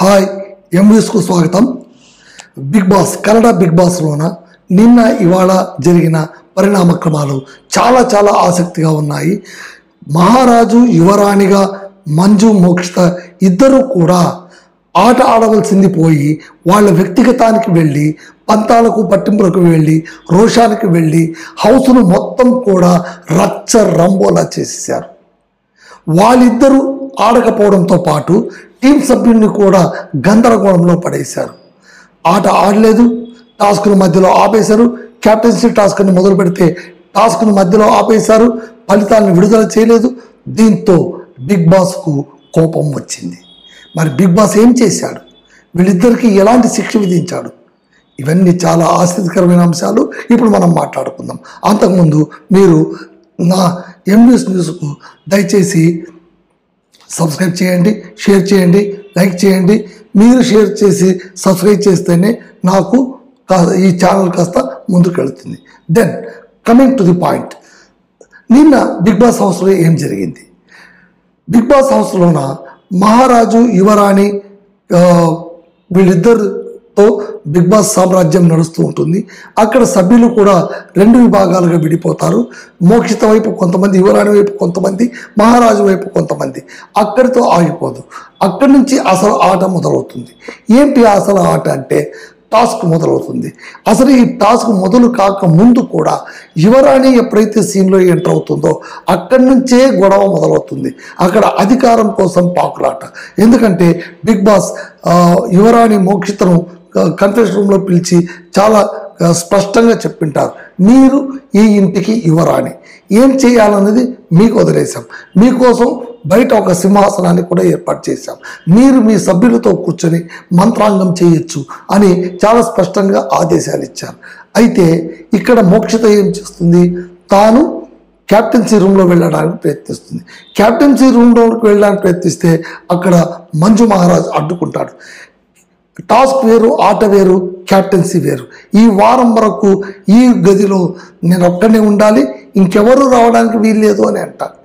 Hi ఎంవిఎస్కు స్వాగతం. Big boss Kannada big బాస్లోన నిన్న ఇవాళ జరిగిన పరిణామక్రమాలు చాలా ఆసక్తిగా ఉన్నాయి. మహారాజు యువరాణిగా మంజు మోక్షిత ఇద్దరు కూడా ఆట ఆడవలసింది పోయి వాళ్ళ వ్యక్తిగతానికి వెళ్ళి పంతాలకు పట్టింపులకు వెళ్ళి రోషానికి వెళ్ళి హౌస్ను మొత్తం కూడా రచ్చ రంబోలా చేసేసారు. వాళ్ళిద్దరూ ఆడకపోవడంతో పాటు టీం సభ్యుల్ని కూడా గందరగోళంలో పడేశారు. ఆట ఆడలేదు, టాస్క్ను మధ్యలో ఆపేశారు. క్యాప్టెన్సీ టాస్క్ని మొదలు పెడితే టాస్క్ను మధ్యలో ఆపేశారు. ఫలితాలను విడుదల చేయలేదు. దీంతో బిగ్ బాస్కు కోపం వచ్చింది. మరి బిగ్ బాస్ ఏం చేశాడు, వీళ్ళిద్దరికీ ఎలాంటి శిక్ష విధించాడు, ఇవన్నీ చాలా ఆసక్తికరమైన అంశాలు ఇప్పుడు మనం మాట్లాడుకుందాం. అంతకుముందు మీరు నా ఎంవిఎస్ న్యూస్కు దయచేసి సబ్స్క్రైబ్ చేయండి, షేర్ చేయండి, లైక్ చేయండి. మీరు షేర్ చేసి సబ్స్క్రైబ్ చేస్తేనే నాకు ఈ ఛానల్ కాస్త ముందుకు వెళుతుంది. Then coming to the point, నిన్న బిగ్ బాస్ హౌస్లో ఏం జరిగింది? బిగ్ బాస్ హౌస్లోన మహారాజు యువరాణి వీళ్ళిద్దరితో బిగ్ బాస్ సామ్రాజ్యం నడుస్తూ ఉంటుంది. అక్కడ సభ్యులు కూడా రెండు విభాగాలుగా విడిపోతారు. మోక్షిత వైపు కొంతమంది, యువరాణి వైపు కొంతమంది, మహారాజు వైపు కొంతమంది. అక్కడితో ఆగిపోదు. అక్కడి నుంచి అసలు ఆట మొదలవుతుంది. ఏంటి అసలు ఆట అంటే టాస్క్ మొదలవుతుంది. అసలు ఈ టాస్క్ మొదలు కాక ముందు కూడా యువరాణి ఎప్పుడైతే సీన్లో ఎంటర్ అవుతుందో అక్కడి నుంచే గొడవ మొదలవుతుంది. అక్కడ అధికారం కోసం పాకులాట. ఎందుకంటే బిగ్ బాస్ యువరాణి మోక్షితను కాన్ఫరెన్స్ రూమ్లో పిలిచి చాలా స్పష్టంగా చెప్పింటారు, మీరు ఈ ఇంటికి యువరాణి, ఏం చేయాలన్నది మీకు వదిలేశాం, మీకోసం బయట ఒక సింహాసనాన్ని కూడా ఏర్పాటు చేశాం, మీరు మీ సభ్యులతో కూర్చొని మంత్రాంగం చేయొచ్చు అని చాలా స్పష్టంగా ఆదేశాలు ఇచ్చారు. అయితే ఇక్కడ మోక్షిత ఏం చేస్తుంది, తాను క్యాప్టెన్సీ రూమ్లో వెళ్ళడానికి ప్రయత్నిస్తుంది. క్యాప్టెన్సీ రూమ్లోకి వెళ్ళడానికి ప్రయత్నిస్తే అక్కడ మంజు మహారాజ్ అడ్డుకుంటాడు. టాస్క్ వేరు, ఆట వేరు, క్యాప్టెన్సీ వేరు. ఈ వారం వరకు ఈ గదిలో నేను ఒక్కనే ఉండాలి, ఇంకెవరు రావడానికి వీల్లేదు అని అంటారు.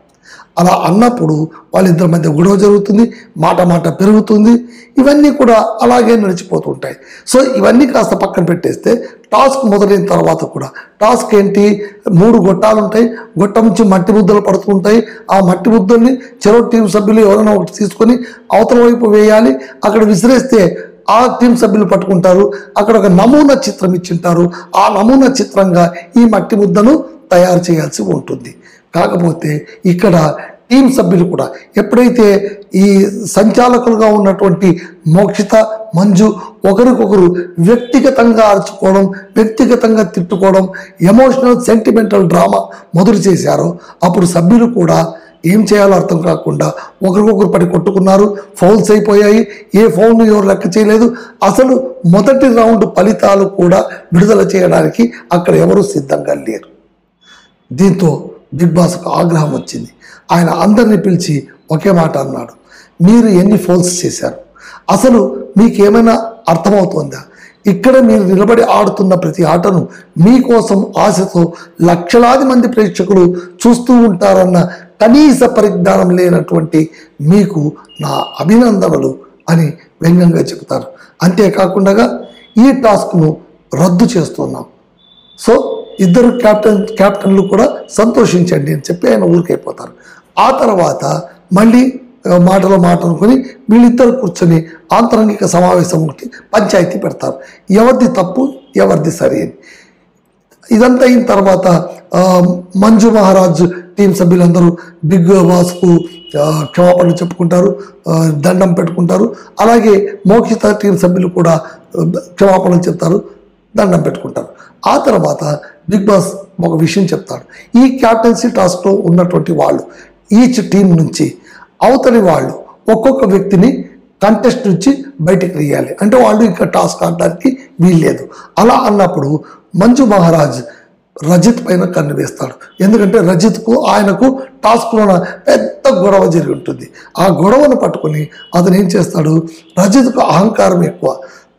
అలా అన్నప్పుడు వాళ్ళిద్దరి మధ్య గొడవ జరుగుతుంది, మాట పెరుగుతుంది. ఇవన్నీ కూడా అలాగే నడిచిపోతుంటాయి. సో ఇవన్నీ కాస్త పక్కన పెట్టేస్తే టాస్క్ మొదలైన తర్వాత కూడా టాస్క్ ఏంటి, 3 గొట్టాలు ఉంటాయి. గొట్టం నుంచి మట్టి ముద్దలు పడుతుంటాయి. ఆ మట్టి ముద్దల్ని చెరో టీం సభ్యులు ఎవరైనా ఒకటి తీసుకొని అవతల వైపు వేయాలి. అక్కడ విసిరేస్తే ఆ టీం సభ్యులు పట్టుకుంటారు. అక్కడ ఒక నమూనా చిత్రం ఇచ్చింటారు. ఆ నమూనా చిత్రంగా ఈ మట్టి ముద్దను తయారు చేయాల్సి ఉంటుంది. కాకపోతే ఇక్కడ టీం సభ్యులు కూడా ఎప్పుడైతే ఈ సంచాలకులుగా ఉన్నటువంటి మోక్షిత, మంజు ఒకరికొకరు వ్యక్తిగతంగా అరుచుకోవడం, వ్యక్తిగతంగా తిట్టుకోవడం, ఎమోషనల్ సెంటిమెంటల్ డ్రామా మొదలు చేశారో అప్పుడు సభ్యులు కూడా ఏం చేయాలో అర్థం కాకుండా ఒకరికొకరు పడి కొట్టుకున్నారు. ఫౌల్స్ అయిపోయాయి. ఏ ఫౌల్ను ఎవరు లెక్క చేయలేదు. అసలు మొదటి రౌండ్ ఫలితాలు కూడా విడుదల చేయడానికి అక్కడ ఎవరు సిద్ధంగా లేరు. దీంతో బిగ్ బాస్కు ఆగ్రహం వచ్చింది. ఆయన అందరినీ పిలిచి ఒకే మాట అన్నాడు, మీరు ఎన్ని ఫౌల్స్ చేశారు, అసలు మీకేమైనా అర్థమవుతుందా? ఇక్కడ మీరు నిలబడి ఆడుతున్న ప్రతి ఆటను మీకోసం ఆశతో లక్షలాది మంది ప్రేక్షకులు చూస్తూ ఉంటారన్న కనీస పరిజ్ఞానం లేనటువంటి మీకు నా అభినందనలు అని వ్యంగ్యంగా చెబుతారు. అంతేకాకుండా ఈ టాస్క్ను రద్దు చేస్తున్నాం, సో ఇద్దరు క్యాప్టెన్లు కూడా సంతోషించండి అని చెప్పి ఆయన ఊరికైపోతారు. ఆ తర్వాత మళ్ళీ మాట అనుకుని వీళ్ళిద్దరు కూర్చొని ఆంతరంగిక సమావేశం ఒకటి పంచాయతీ పెడతారు, ఎవరిది తప్పు ఎవరిది సరి అని. ఇదంతా అయిన తర్వాత మంజు మహారాజ్ టీం సభ్యులందరూ బిగ్ బాస్కు క్షమాపణలు చెప్పుకుంటారు, దండం పెట్టుకుంటారు. అలాగే మోక్షిత టీం సభ్యులు కూడా క్షమాపణలు చెప్తారు, దండం పెట్టుకుంటారు. ఆ తర్వాత బిగ్ బాస్ ఒక విషయం చెప్తాడు, ఈ క్యాప్టెన్సీ టాస్క్లో ఉన్నటువంటి వాళ్ళు ఈచ్ టీం నుంచి అవతలి వాళ్ళు ఒక్కొక్క వ్యక్తిని కంటెస్ట్ నుంచి బయటికి తీయాలి. అంటే వాళ్ళు ఇంకా టాస్క్ ఆడడానికి వీల్లేదు. అలా అన్నప్పుడు మంజు మహారాజ్ రజిత్ పైన కన్ను వేస్తాడు. ఎందుకంటే రజిత్కు ఆయనకు టాస్క్లోన పెద్ద గొడవ జరిగి ఉంటుంది. ఆ గొడవను పట్టుకొని అతను ఏం చేస్తాడు, రజిత్కు అహంకారం ఎక్కువ,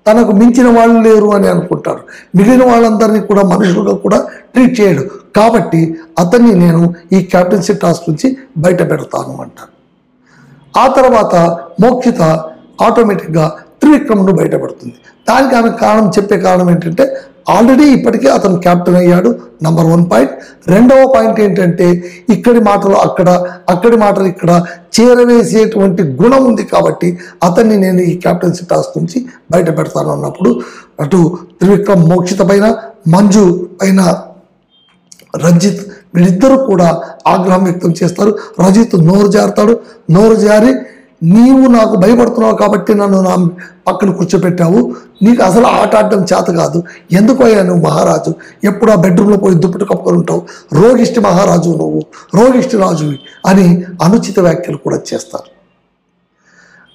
తనకు మించిన వాళ్ళు లేరు అని అనుకుంటాడు. మిగిలిన వాళ్ళందరినీ కూడా మనుషులుగా కూడా ట్రీట్ చేయడు. కాబట్టి అతన్ని నేను ఈ క్యాప్టెన్సీ టాస్క్ నుంచి బయట పెడతాను అంటారు. ఆ తర్వాత మోక్షిత ఆటోమేటిక్గా త్రివిక్రమ్ను బయటపడుతుంది. దానికి ఆమె కారణం చెప్పే కారణం ఏంటంటే ఆల్రెడీ ఇప్పటికే అతను క్యాప్టెన్ అయ్యాడు, నంబర్ 1 పాయింట్. రెండవ పాయింట్ ఏంటంటే ఇక్కడి మాటలు అక్కడ, అక్కడి మాటలు ఇక్కడ చేరవేసేటువంటి గుణం ఉంది కాబట్టి అతన్ని నేను ఈ క్యాప్టెన్సీ టాస్క్ నుంచి బయట పెడతాను అన్నప్పుడు అటు త్రివిక్రమ్ మోక్షిత పైన, మంజు పైన రంజిత్ వీళ్ళిద్దరూ కూడా ఆగ్రహం వ్యక్తం చేస్తారు. రంజిత్ నోరు జారుతాడు. నోరు జారి నీవు నాకు భయపడుతున్నావు కాబట్టి నన్ను నా పక్కన కూర్చోపెట్టావు, నీకు అసలు ఆట ఆడడం చేత కాదు, ఎందుకు అయ్యా నువ్వు మహారాజు, ఎప్పుడు ఆ బెడ్రూమ్లో పోయి దుప్పటి కప్పుకొని ఉంటావు, రోగిష్టి మహారాజు నువ్వు, రోగిష్టి రాజువి అని అనుచిత వ్యాఖ్యలు కూడా చేస్తారు.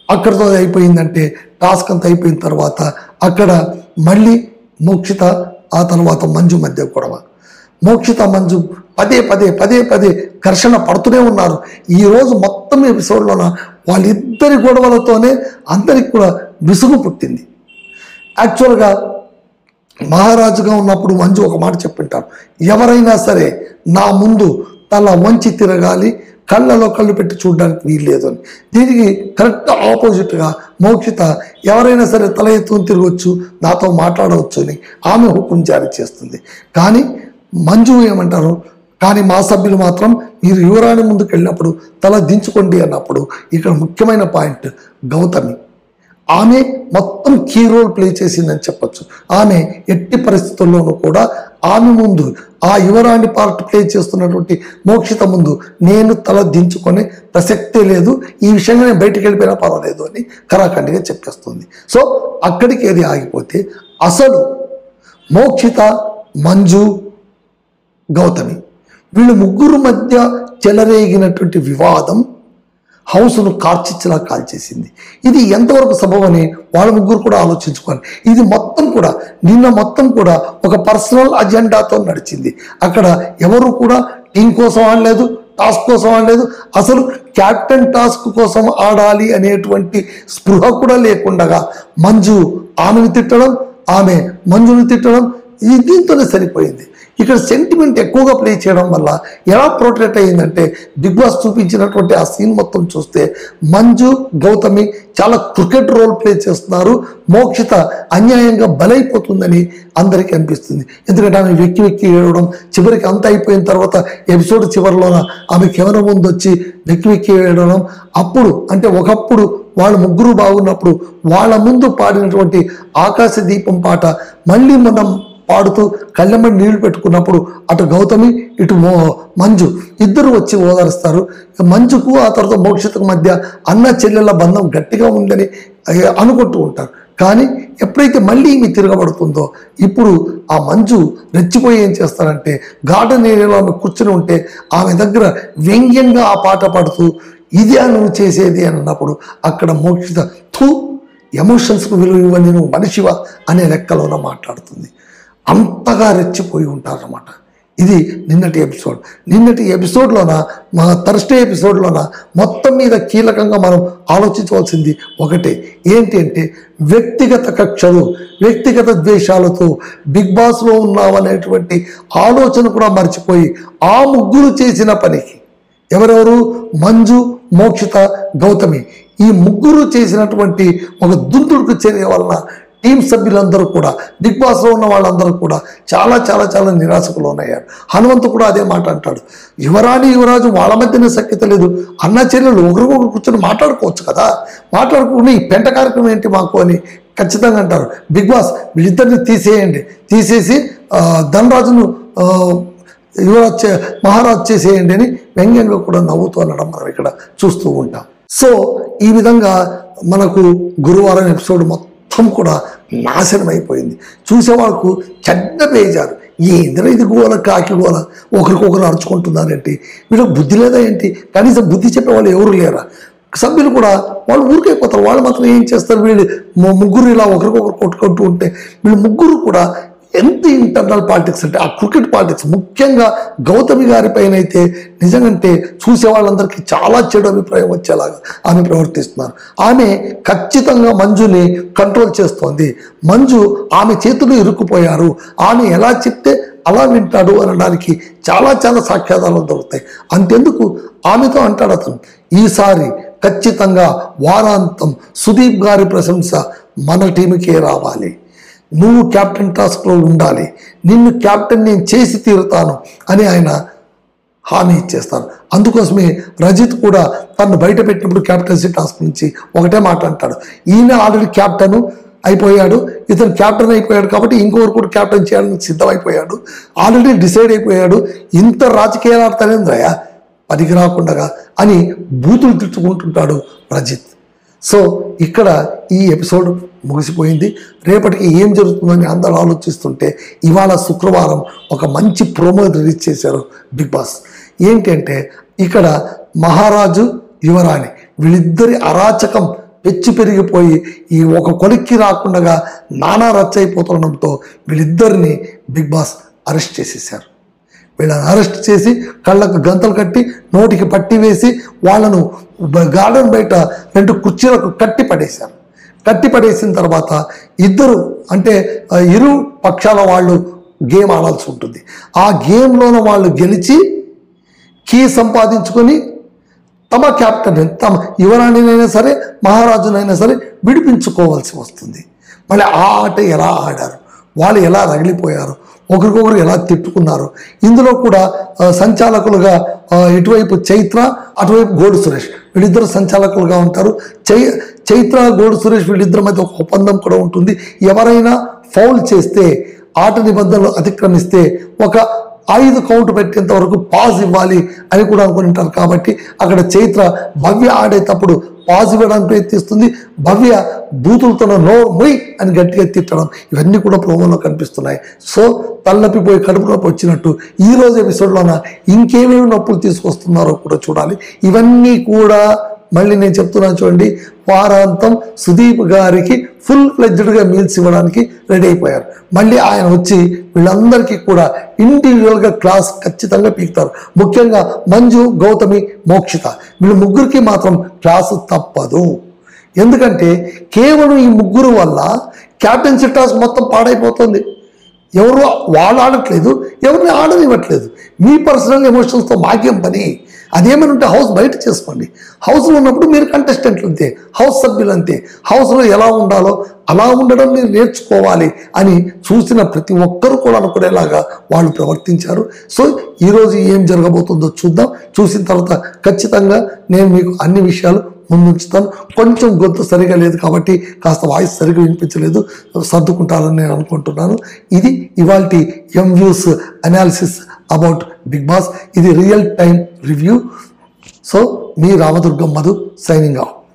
అక్కడితో అయిపోయిందంటే టాస్క్ అంతా అయిపోయిన తర్వాత అక్కడ మళ్ళీ మోక్షిత ఆ తర్వాత మంజు మధ్య గొడవ. మోక్షిత మంజు పదే పదే ఘర్షణ పడుతూనే ఉన్నారు. ఈరోజు మొత్తం ఎపిసోడ్లోన వాళ్ళిద్దరి గొడవలతోనే అందరికి కూడా విసుగు పుట్టింది. యాక్చువల్గా మహారాజుగా ఉన్నప్పుడు మంజు ఒక మాట చెప్పింటారు, ఎవరైనా సరే నా ముందు తల వంచి తిరగాలి, కళ్ళలో కళ్ళు పెట్టి చూడడానికి వీల్లేదు అని. దీనికి కరెక్ట్ ఆపోజిట్గా మోక్షిత ఎవరైనా సరే తల ఎత్తుకుని తిరగవచ్చు, నాతో మాట్లాడవచ్చు అని ఆమె హుకుం జారీ చేస్తుంది. కానీ మంజు ఏమంటారు, కానీ మా సభ్యులు మాత్రం మీరు యువరాణి ముందుకు వెళ్ళినప్పుడు తల దించుకోండి అన్నప్పుడు ఇక్కడ ముఖ్యమైన పాయింట్ గౌతమి. ఆమె మొత్తం కీ రోల్ ప్లే చేసిందని చెప్పచ్చు. ఆమె ఎట్టి పరిస్థితుల్లోనూ కూడా ఆమె ముందు, ఆ యువరాణి పార్ట్ ప్లే చేస్తున్నటువంటి మోక్షిత ముందు నేను తల దించుకునే ప్రసక్తే లేదు, ఈ విషయంగా నేను బయటికి వెళ్ళిపోయినా పర్వాలేదు అని కరాఖండిగా చెప్పేస్తుంది. సో అక్కడికి ఏది ఆగిపోతే అసలు మోక్షిత, మంజు, గౌతమి వీళ్ళు ముగ్గురు మధ్య చెలరేగినటువంటి వివాదం హౌస్ను కార్చిచ్చులా కాల్చేసింది. ఇది ఎంతవరకు సబబని వాళ్ళ ముగ్గురు కూడా ఆలోచించుకోవాలి. ఇది మొత్తం కూడా నిన్న మొత్తం కూడా ఒక పర్సనల్ అజెండాతో నడిచింది. అక్కడ ఎవరు కూడా టీం కోసం ఆడలేదు, టాస్క్ కోసం ఆడలేదు, అసలు క్యాప్టెన్ టాస్క్ కోసం ఆడాలి అనేటువంటి స్పృహ కూడా లేకుండా మంజు ఆమెను తిట్టడం, ఆమె మంజుని తిట్టడం, దీంతోనే సరిపోయింది. ఇక్కడ సెంటిమెంట్ ఎక్కువగా ప్లే చేయడం వల్ల ఎలా ప్రొటెక్ట్ అయ్యిందంటే బిగ్ బాస్ చూపించినటువంటి ఆ సీన్ మొత్తం చూస్తే మంజు, గౌతమి చాలా క్రికెట్ రోల్ ప్లే చేస్తున్నారు, మోక్షిత అన్యాయంగా బలైపోతుందని అందరికీ అనిపిస్తుంది. ఎందుకంటే ఆమె వెక్కి ఏడవడం, చివరికి అంత అయిపోయిన తర్వాత ఎపిసోడ్ చివరిలోన ఆమె కెమెరా ముందు వచ్చి వెక్కి ఏడవడం, అప్పుడు అంటే ఒకప్పుడు వాళ్ళు ముగ్గురు బాగున్నప్పుడు వాళ్ళ ముందు పాడినటువంటి ఆకాశ దీపం పాట మళ్ళీ మనం పాడుతూ కళ్ళెమ్మడి నీళ్లు పెట్టుకున్నప్పుడు అటు గౌతమి ఇటు మంజు ఇద్దరు వచ్చి ఓదారుస్తారు. మంజుకు ఆ తర్వాత మోక్షితకు మధ్య అన్న చెల్లెళ్ళ బంధం గట్టిగా ఉందని అనుకుంటూ ఉంటారు. కానీ ఎప్పుడైతే మళ్ళీ ఈమె తిరగబడుతుందో ఇప్పుడు ఆ మంజు రెచ్చిపోయి ఏం చేస్తారంటే గార్డెన్ ఏరియాలో ఆమె కూర్చుని ఉంటే ఆమె దగ్గర వ్యంగ్యంగా ఆ పాట పాడుతూ ఇదే నువ్వు చేసేది అని అన్నప్పుడు అక్కడ మోక్షిత ఎమోషన్స్కు విలువ ఇవ్వని నువ్వు మనిషివా అనే లెక్కలోన మాట్లాడుతుంది. అంతగా రెచ్చిపోయి ఉంటారన్నమాట. ఇది నిన్నటి ఎపిసోడ్. నిన్నటి ఎపిసోడ్లోన మా థర్స్డే ఎపిసోడ్లోన మొత్తం మీద కీలకంగా మనం ఆలోచించవలసింది ఒకటే, ఏంటి అంటే వ్యక్తిగత కక్షలు, వ్యక్తిగత ద్వేషాలతో బిగ్ బాస్లో ఉన్నామనేటువంటి ఆలోచన కూడా మర్చిపోయి ఆ ముగ్గురు చేసిన పనికి, ఎవరెవరు మంజు, మోక్షిత, గౌతమి, ఈ ముగ్గురు చేసినటువంటి ఒక దుందుడుకు చర్య వలన టీం సభ్యులందరూ కూడా బిగ్ బాస్లో ఉన్న వాళ్ళందరూ కూడా చాలా చాలా చాలా నిరాశకు లోనయ్యారు. హనుమంతు కూడా అదే మాట అంటాడు, యువరాణి యువరాజు వాళ్ళ మధ్యనే సఖ్యత లేదు, అన్న చెల్లెలు ఒకరికొకరు కూర్చొని మాట్లాడుకోవచ్చు కదా, మాట్లాడుకుని ఈ పెంట కార్యక్రమం ఏంటి మాకు అని ఖచ్చితంగా అంటారు. బిగ్ బాస్ వీళ్ళిద్దరిని తీసేయండి, తీసేసి ధనరాజును యువరాజ్ మహారాజ్ చేసేయండి అని వ్యంగ్యంగా కూడా నవ్వుతూ అనడం మనం ఇక్కడ చూస్తూ ఉంటాం. సో ఈ విధంగా మనకు గురువారం ఎపిసోడ్ మొత్తం కూడా నాశనం అయిపోయింది. చూసేవాళ్ళకు చెడ్డ బేజారు, ఏందిరా ఇది గోల కాకి గోల, ఒకరికొకరు అరుచుకుంటున్నారేంటి, వీళ్ళకి బుద్ధి లేదా ఏంటి, కనీసం బుద్ధి చెప్పేవాళ్ళు ఎవరు లేరా, సభ్యులు కూడా వాళ్ళు ఊరికైపోతారు. వాళ్ళు మాత్రం ఏం చేస్తారు, వీళ్ళు ముగ్గురు ఇలా ఒకరికొకరు కొట్టుకుంటూ ఉంటే వీళ్ళు ముగ్గురు కూడా ఎంత ఇంటర్నల్ పాలిటిక్స్ అంటే ఆ క్రికెట్ పాలిటిక్స్, ముఖ్యంగా గౌతమి గారి పైన అయితే నిజంగంటే చూసే వాళ్ళందరికీ చాలా చెడు అభిప్రాయం వచ్చేలాగా ఆమె ప్రవర్తిస్తున్నారు. ఆమె ఖచ్చితంగా మంజుని కంట్రోల్ చేస్తోంది. మంజు ఆమె చేతులు ఇరుక్కుపోయారు, ఆమె ఎలా చెప్తే అలా వింటాడు అనడానికి చాలా చాలా సాక్ష్యాధారాలు దొరుకుతాయి. అంతెందుకు ఆమెతో అంటాడు అతను, ఈసారి ఖచ్చితంగా వారాంతం సుదీప్ గారి ప్రశంస మన టీంకే రావాలి. నువ్వు క్యాప్టెన్ టాస్క్లో ఉండాలి, నిన్ను క్యాప్టెన్ నేను చేసి తీరుతాను అని ఆయన హామీ ఇచ్చేస్తారు. అందుకోసమే రజిత్ కూడా తను బయట పెట్టినప్పుడు క్యాప్టెన్సీ టాస్క్ నుంచి ఒకటే మాట అంటాడు, ఈయన ఆల్రెడీ క్యాప్టెన్ అయిపోయాడు, ఇతను క్యాప్టెన్ అయిపోయాడు కాబట్టి ఇంకొకరు కూడా క్యాప్టెన్ చేయాలని సిద్ధమైపోయాడు, ఆల్రెడీ డిసైడ్ అయిపోయాడు, ఇంత రాజకీయాలు ఆడతానేంద్రయ్యా పనికి రాకుండా అని బూతులు తిట్టుకుంటుంటాడు రజిత్. సో ఇక్కడ ఈ ఎపిసోడ్ ముగిసిపోయింది. రేపటికి ఏం జరుగుతుందని అందరూ ఆలోచిస్తుంటే ఇవాళ శుక్రవారం ఒక మంచి ప్రోమో రిలీజ్ చేశారు బిగ్ బాస్. ఏంటంటే ఇక్కడ మహారాజు యువరాణి వీళ్ళిద్దరి అరాచకం పెచ్చు పెరిగిపోయి ఈ ఒక కొలిక్కి రాకుండా నానా రచ్చ అయిపోతుండడంతో వీళ్ళిద్దరిని బిగ్ బాస్ అరెస్ట్ చేసేసారు. వీళ్ళని అరెస్ట్ చేసి కళ్ళకు గంతలు కట్టి నోటికి పట్టి వేసి వాళ్ళను గార్డెన్ బయట 2 కుర్చీలకు కట్టి పడేశారు. కట్టి పడేసిన తర్వాత ఇద్దరు అంటే ఇరు పక్షాల వాళ్ళు గేమ్ ఆడాల్సి ఉంటుంది. ఆ గేమ్లోన వాళ్ళు గెలిచి కీ సంపాదించుకొని తమ క్యాప్టెన్ తమ యువరాణినైనా సరే మహారాజునైనా సరే విడిపించుకోవాల్సి వస్తుంది. మళ్ళీ ఆ ఆట ఎలా ఆడారు, వాళ్ళు ఎలా రగిలిపోయారు, ఒకరికొకరు ఎలా తిట్టుకున్నారు. ఇందులో కూడా సంచాలకులుగా ఇటువైపు చైత్ర అటువైపు గోడు సురేష్ వీళ్ళిద్దరు సంచాలకులుగా ఉంటారు. చైత్ర గోడు సురేష్ వీళ్ళిద్దరి మధ్య ఒక ఒప్పందం కూడా ఉంటుంది. ఎవరైనా ఫౌల్ చేస్తే ఆట నిబంధనలు అతిక్రమిస్తే ఒక 5 కౌంట్ పెట్టేంత వరకు పాజ్ ఇవ్వాలి అని కూడా అనుకుని ఉంటారు. కాబట్టి అక్కడ చైత్ర భవ్య ఆడేటప్పుడు పాజ్ ఇవ్వడానికి ప్రయత్నిస్తుంది. భవ్య బూతులతో నో మొయ్ అని గట్టిగా తిట్టడం ఇవన్నీ కూడా ప్రోమోలో కనిపిస్తున్నాయి. సో తలనొప్పిపోయి కడుపు నొప్పి వచ్చినట్టు ఈరోజు ఎపిసోడ్లోన ఇంకేమేమి నొప్పులు తీసుకొస్తున్నారో కూడా చూడాలి. ఇవన్నీ కూడా మళ్ళీ నేను చెప్తున్నాను చూడండి, వారాంతం సుదీప్ గారికి ఫుల్ ఫ్లెడ్జ్డ్గా మీల్స్ ఇవ్వడానికి రెడీ అయిపోయారు. మళ్ళీ ఆయన వచ్చి వీళ్ళందరికీ కూడా ఇండివిజువల్గా క్లాస్ ఖచ్చితంగా పీకుతారు. ముఖ్యంగా మంజు, గౌతమి, మోక్షిత వీళ్ళు ముగ్గురికి మాత్రం క్లాసు తప్పదు. ఎందుకంటే కేవలం ఈ ముగ్గురు వల్ల క్యాప్టెన్సీ టాస్క్ మొత్తం పాడైపోతుంది. ఎవరు వాళ్ళు ఆడట్లేదు, ఎవరిని ఆడనివ్వట్లేదు. మీ పర్సనల్ ఎమోషన్స్తో మాకేం పని? అదేమైనా ఉంటే హౌస్ బయట చేసుకోండి. హౌస్లో ఉన్నప్పుడు మీరు కంటెస్టెంట్లు అంతే, హౌస్ సభ్యులు అంతే. హౌస్లో ఎలా ఉండాలో అలా ఉండడం మీరు నేర్చుకోవాలి అని చూసిన ప్రతి ఒక్కరూ కూడా అనుకునేలాగా వాళ్ళు ప్రవర్తించారు. సో ఈరోజు ఏం జరగబోతుందో చూద్దాం. చూసిన తర్వాత ఖచ్చితంగా నేను మీకు అన్ని విషయాలు ముందుంచుతాను. కొంచెం గొంతు సరిగా లేదు కాబట్టి కాస్త వాయిస్ సరిగా వినిపించలేదు, సర్దుకుంటారని నేను అనుకుంటున్నాను. ఇది ఇవాల్టి ఎంవ్యూస్ అనాలిసిస్ అబౌట్ బిగ్ బాస్. ఇది రియల్ టైమ్ రివ్యూ. సో మీ రామదుర్గం మధు సైనింగ్ ఆఫ్.